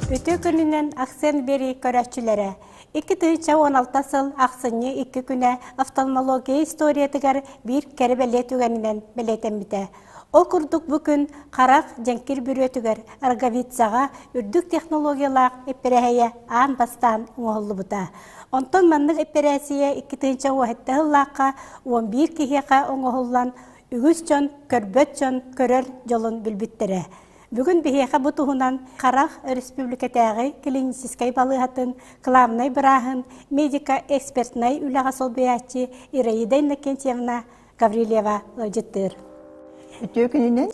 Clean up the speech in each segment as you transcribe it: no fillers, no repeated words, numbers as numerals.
Өтө күнінен ақсын бері көрәтчілері. 2016 сыл ақсыны 2 күні офтальмология историятығар бір кәрібәлі түгенінен білетен біті. Ол күрдік бүкін қарақ жәңкер бүрі өтігер аргавицаға үрдік технологиялақ эпперәйе аң бастан оңғылы бұта. Онтон маннық эпперәсия 2-ші уақытты ғыллаққа 11 кехеқа оңғылан үгіз жон, көрбөт жон, көрер жолын бүлбіттірі. Бүгін бігеға бұтығынан Қарақ Республикатағы клиническай балығатын, кламнай бірағын, медика экспертнай үліға сол бейатчы Ираида Иннокентьевна Гаврилева жыттыр. Өтө күнінен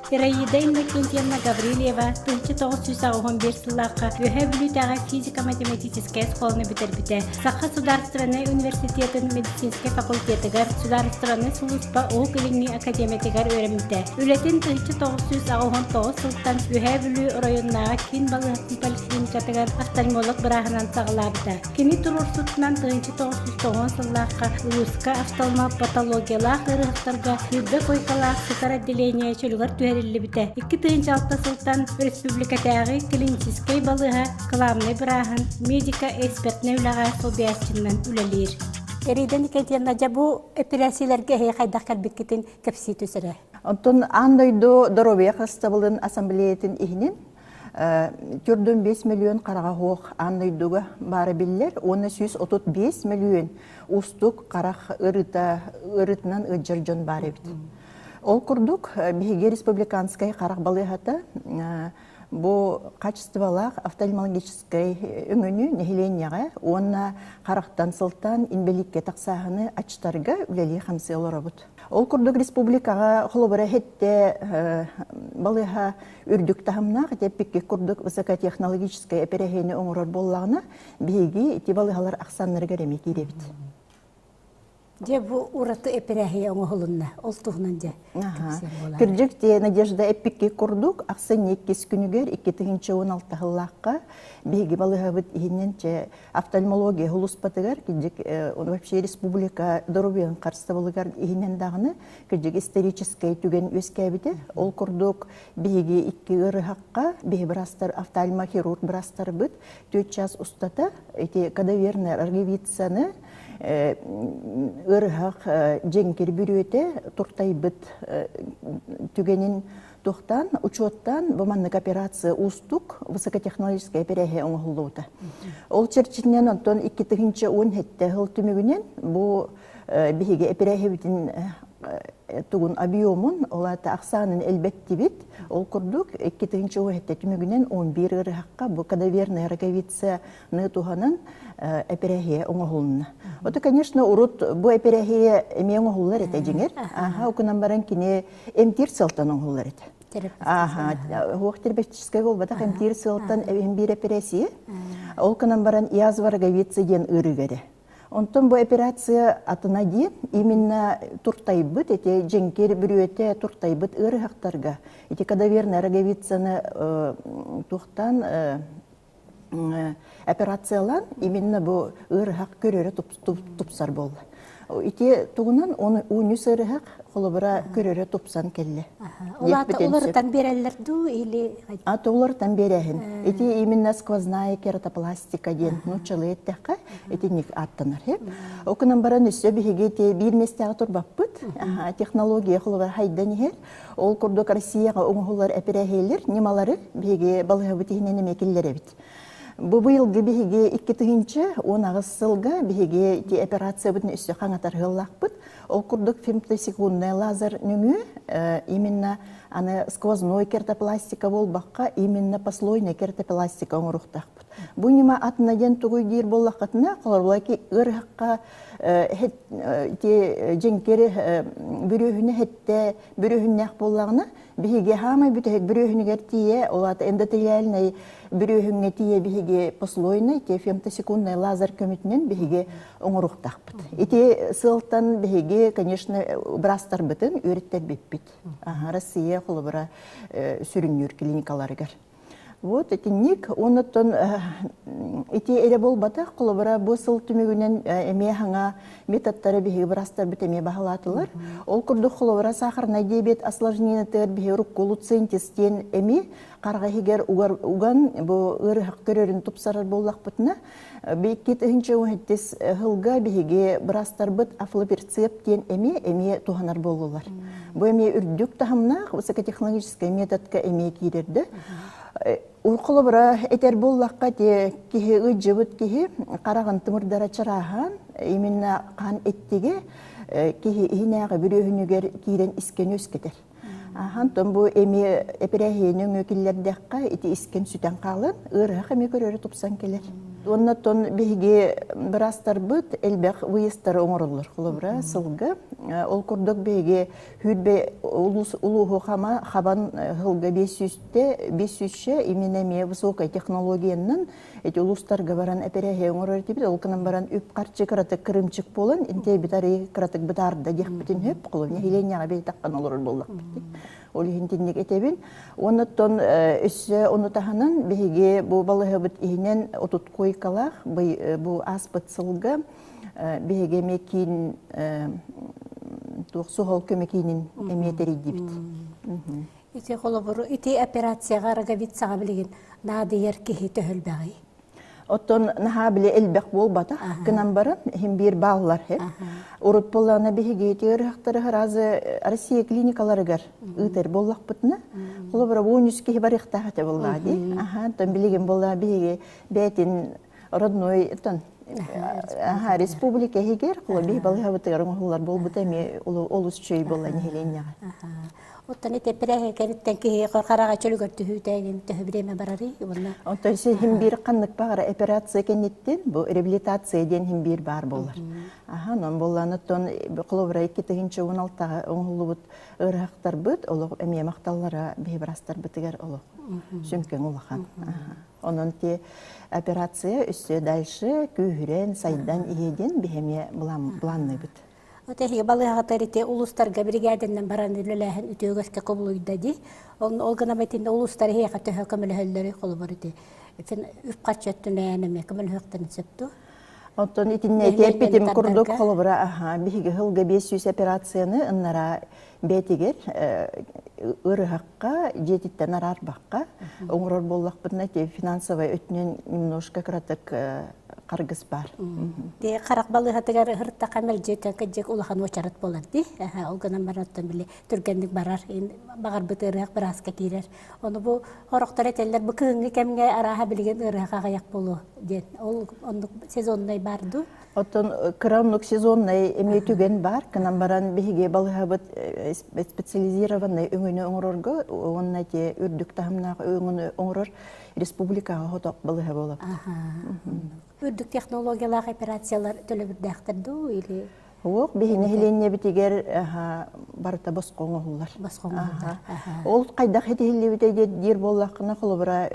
Ираида Иннокентьевна Гаврилева 1911 сыллаққа өһә бүлітәға физика-математическая школаны бітір-біті. Саққа Сударственный университетін медицинский факультетігер, Сударственный Сулуспа оқ иліңі академиятігер өрімді. Үлетін 1919 сылттан өһә бүлі районнаға кен балығын поликлиникатығар офтальмолог бірағынан сағылабыды. Кені тұрыр сұтынан 1990 сыллаққа Улуска офтальмопатологиялақ ырықтарға үрді койкалақ сытар отделение чөлігер түһәрілі 2-6 сылтан республикатағы клиническай балыға, кламны бірағын, медика экспертны үліға собиятчыннан үлелер. Ираида Иннокентьевна, бұл операцияларға қайдақ кәлбеккетін кәпсі түсірі? Онтон андойду Доробия Хастабылын ассамблеятын ихінен түрден 5 миллион қараға хоқ андойдуға бары білілер, оны 135 миллион ұстық қарақ ұрытынан ұджыр жон бары біт. Ол күрдік бігеге республиканскай қарақ балығаты бұл качестволақ офтальмологическай үңіні нехиленияға, оны қарақтан сылтан инбеликке тақсағыны ачтарға үлелі қамсы олары бұд. Ол күрдік республикаға құлыбыра хетте балыға үрдік тағымнақ, теппекке күрдік высокотехнологическай операхейні оңырар болағына бігеге ити балығалар ақсанларға ремек еребіт. Де бұл ұраты эпперәхия оңғылынна, ол тұғынан де. Кірджік де Надежда эппекке күрдік, ақсын 2 күнігер 2016 ғыллаққа бейгі балыға бұд егеннен офтальмология ғылыспатығар, кірджік вообще республика Доробиян қарсы балығар егеннен дағыны, кірджік историческай түген өз кәбіді, ол күрдік бейгі 2 ғырыққа, бейгі бірастар офтальмохирург бірастар бұд, 4 час ұстата, кадаверні аргивицаны, ырғақ жеңкер бүрөте тұртай бұд түгенін тоқтан, учеттан бұманнық операция ұстық высокотехнологическая операция оңғылуыда. Ол черчінен онтон 2017 ғыл түмігінен бұл бігеге операция бітін тугун объемун олата аксанын элбетти бит ол курдук 2017 түмүгүнен 11 ыракка бу кадаверная роговица нытуганын операция оңголуна. Ото конечно урут бу операция эме оңголулар эте жеңер. Окунан баран кине эмтир салтан оңголулар эте. Терапевтическая голбата эмтир салтан эмбир операция. Ол канан баран язва роговица ден ырыгере. Онтон бұл операция атына дейін именно туртайбыт, эти жеңкер бүрөте туртайбыт ырыхақтарға. Эти кадаверная роговицаны туқтан операциялан именно бұл ырыхақ көрері тупсар болды. Ити туғынан оны уңыз ырыхақ қолыбыра көрері тупсан келі. Олардан берелерді или? Олардан берәхін. Ити именно сквозная кератопластика ден нучылы еттіққа етінік аттанар. Оқынан баран үсі бігеге бір местеға тұрбаппыт. Технология қолыбыра хайдан ехер. Ол күрдік Россияға оңғылар әперәхейлер, немалары бігеге балығы бұтығынен емекелер әбіт. Бұл бұйылғы бігеге 2-10 сылға бігеге операция бұтын үсі қаңатар ғыллақ бұд. Ол күрдік фемтосекундный лазер нүңі именно сквозной кертопластика болбаққа именно послойный кертопластика оңырықтақ бұд. Бұл нема атына ден тұғый дейір боллаққатына қоларлаки ұрғаққа жеңкері бүрөхіні хетті бүрөхіннәқ боллағына бігеге хамай бүтәк бүрөхінігер тие олаты эндотелиальный бүрөхінге тие бігеге послойный фемтосекундный лазер көмітінен бігеге оңырықтақ бұд. Ити сылтан бігеге, конечно, брастар бұтын өреттер беппет. Россия қолыбыра сүріннер клиникаларығар. Вот этинник оннотон ити эре болбата колобара бу сыл түмүгүнен эме хаңа методдары биһиги брастар битеме баһалатылар. Ол курдук колобара сахарный диабет осложнениятер биһи рукколуцентистен эми карга хигер уган бу ырыхак көрөрүн тупсарар боллак бутна беккет инче уһеттес хылга биһиги брастар бит афлоперцептен эми туханар болулар. Бу эми үрдүк тахамна высокотехнологический методка эми кирерде. Улкулыбыра этер боллакка те кихи ыджыбыт кихи караган тымырдара чарахан именно кан эттиге кихи ихинеага бүрөһүнүгер кирен искен өскетер. Хантон бу эми эперехинен өкиллердекка ити искен сүтен калын ырыха эми көрөрү тупсан келер. Оннотон биһиги брастар быт элбек выездар оңоруллар кулыбыра сылга ол курдук биһиги хүдбе улуу хабан хылга 500-ше именно высокая технологиянын эти улустарга баран эперехе оңорор тибит ол кынан баран үп карчы кратык кырымчык болон инте битари кратык битарда дехбитин хөп кулу нехиленяга бей таккан олор боллак бит. Ол хинтинник этебин оннотон өссө онутаханан биһиги бу балыгыбыт ихинен отут койкалах бу аспыт сылга биһиги мекин сухол көмекинин эметери дибит. Ити холобуру ити операцияга рагавитсага билеген наадыер кихи төһөлбәги. Оттон наха биле элбек болбата кынан баран химбир баллар хеп. Урут боллана биһиги тирахтары разы Россия клиникаларыгар ытер боллак бутна. Холобура бонуски барыхтахата боллади. Тон билеген болла биһиги бетин родной тон республика хигер холоби балгабытыгар оңоллар болбута эми олус чөй болла нехеленяга. Оттан ите перехе кериттен кихи коркарага чөлүгөр түһүтеген төһүбиреме барари уна. Оттан се химбир каннык багара операция кенеттен бу реабилитация ден химбир бар болар. Non болланы тон колобра 2-16-тага оңолубут ырахтар бит олог эме макталлара бебрастар битигер олог. Сүмкен улахан. Онон те операция үстө дальше күйрен сайдан иеден бехеме планны бит. Отехи балыгатарите улустарга бригаденнен баран үлеләһен үтөгөскә кобулуйдади. Ол гына метинде улустар хега төһө көмөлһөлләре колборите. Фен үп качаттынәне көмөл хөктән септу. Оттон итинне тепитим курдук колбора биһиге хылга 500 операцияны ыннара бетигер ырыхакка жетиттен арарбакка оңрор боллак бутна те финансовый өтүнөн немножко кратык каргыс бар. Де карак балыгатыгар хырта камел жете кежек улахан очарат боларди. Ол гана бараттан биле түргендик барар. Багар бытырак бираска кирер. Оны бу хороктор этелер бу кыңгы кемге араха билген ырыха гаяк болу ден. Ол ондук сезондай барды. Оттон кранлык сезонный эме түген бар. Канан баран биһиге балыгабыт специализированный өңөнө оңрорго онна те үрдүк тахымнак өңөнө оңрор республикага хоток балыга болот. Үрдүк технологиялар операциялар төлөбүрдәктирду или Оқ биһине хиленне битигер барта босқоңоллар. Босқоңоллар. Ол кайда хетилли бите дир боллакына колобра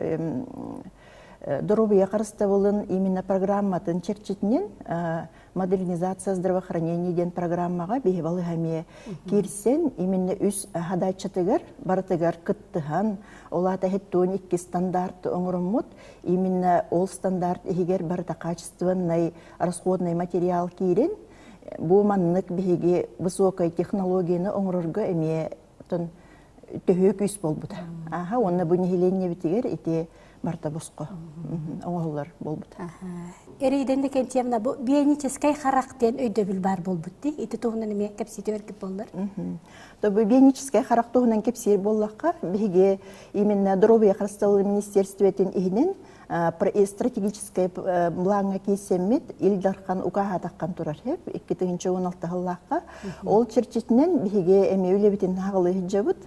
Доробия карыста болын именно программатын черчитнен модернизация здравоохранения ден программага биһи балыгаме кирсен именно үс хадачатыгар бартыгар кыттыхан олата хеттон 2 стандарт оңромут именно ол стандарт эгер барта качественный расходный материал кирен бу маннык биһиги высокая технологияны оңрорго эме тон төһөк үс болбута. Онна бу нехиленне битигер ити барта боско оңоллар болбут. Эриден декен темна бу биенический характер өйдөбүл бар болбут ди. Ити тугунан эме кепситер кеп болдор. То бу биенический характер кепсир боллакка биге именно здоровье христианского министерствотен игинен стратегическое планга кесеммит Илдархан укаха таккан турар хеп 2016 жыллакка ол черчитинен биге эме үлебитин хагылы хиджабыт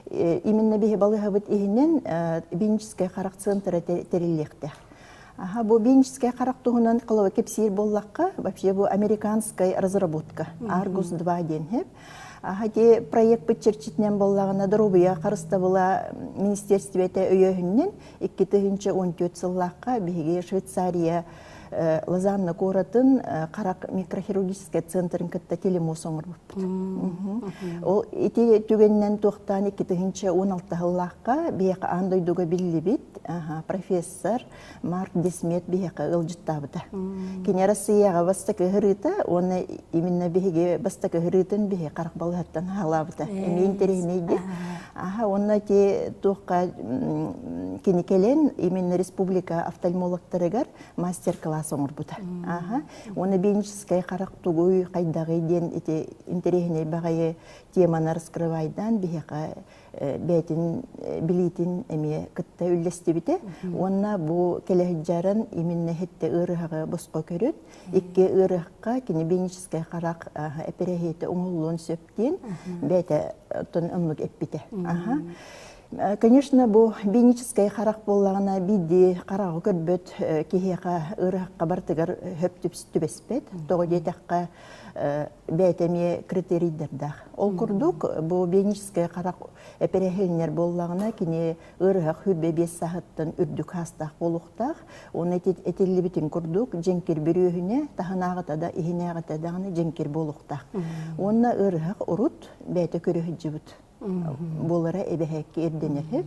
именно биге балыгабыт игинен биенический характер центра териллекте. Бу биенический характугунан кылы кепсир боллакка вообще бу американская разработка Argus 2 ден хеп. Хати проект битчерчитнен боллагына Доробия карыста була министерствете өйөһүннен 2014 жыллакка биге Швейцария Лозанна коратын қарақ микрохирургический центрын кытта телемос оңыр бұппыт. Ол ити түгеннен тоқтан 2016 жыллаққа бейеқі андойдуға білі бит профессор Марк Десмет бейеқі ылжыттабыда. Кене Россияға бастықы ғырыта, оны именно бейге бастықы ғырытын бейге қарақ балғаттан халабыда. Эми интерегінейді. Онна те тоққа кенекелен именно республика офтальмологтарыгар мастер-класс оңыр бұда. Оны бейническай қарақ тұғой қайдағы ден интерегіне бағайы теманы раскрывайдан бейге бәйтін білейтін әме кітті үллесті біті. Онна бұл келехіджарын именно хетті ұрығы босқа көріт. Икке ұрыққа кені бейническай қарақ әперехеті оңылуын сөптен бәйті тұн ұмлық әппіті. Конечно, бұл бейническай қарақ болағына биді қарағы көрбөт кейеға ұрыққа бартығар хөп түбеспет. Тоғы детаққа бәйтеме критерийдердақ. Ол күрдік бұл бейническай қарақ әперехелінер болағына кені ұрық хүбе бес сағыттан үрдік хастақ болуқтақ. Оны әтелі бітін күрдік женкер бір өйіне тағынағытада, ихінағытадағыны женкер болуқтақ. Онына ұрық ұрыт бәйті көрі жүбіт. Болара әбәхәкке ерденер.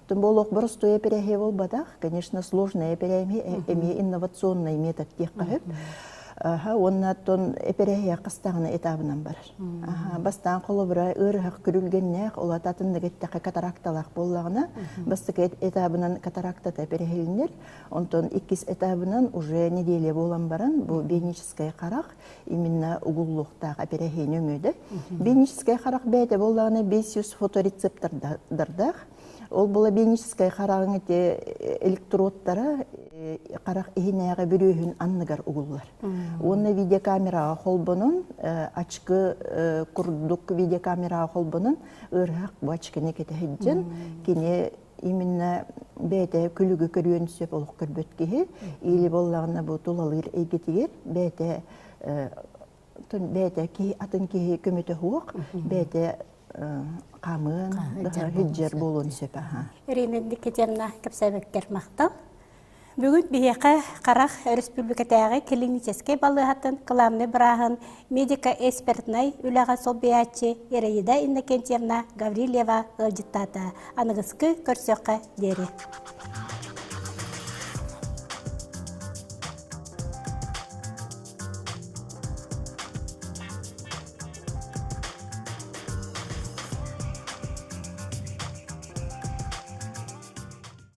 Тон болуқ бұрысты әперехе болбадақ, конечно, сложный әперехе әме инновационный метод тек қағып. Онна тон эперехия қастағына этабынан барар. Бастан қолы бұра ұрық күрілгеннәқ, ола татындығыттақы катаракталақ болағына, бастық этабынан катарактата эперехелінер, онтон 2 этабынан уже неделе болан баран, бұл бейническай қарақ, именно угуллуқтақ эперехейін өңөді. Бейническай қарақ бәйті болағына 500 фоторецептордардақ. Ол бұл бейническай қарағың электродтары қарақ ихинәға бүрөйін анныгар угуллар. Оны видеокамераға қолбының, ачқы күрдік видеокамераға қолбының ұрғақ бұл ачқыны кетігіджін. Кене именно бәйті күлігі көрген сөп олық көрбөткеге, елі болағына бұл тұлалығыр әйгетігер, бәйті атын кеге көмөті хуық, бәйті қамын, хүджер болуын сөп. Ириненді кетеріна көпсәбеккер мақтал. Бүгін бейеқі қарақ республикатағы клинический балығатын қыламны бірағын медика-экспертнай үліға сол бейатчы Ираида Иннокентьевна Гаврилева ғылжыттады. Анығызқы көрсеқі дері.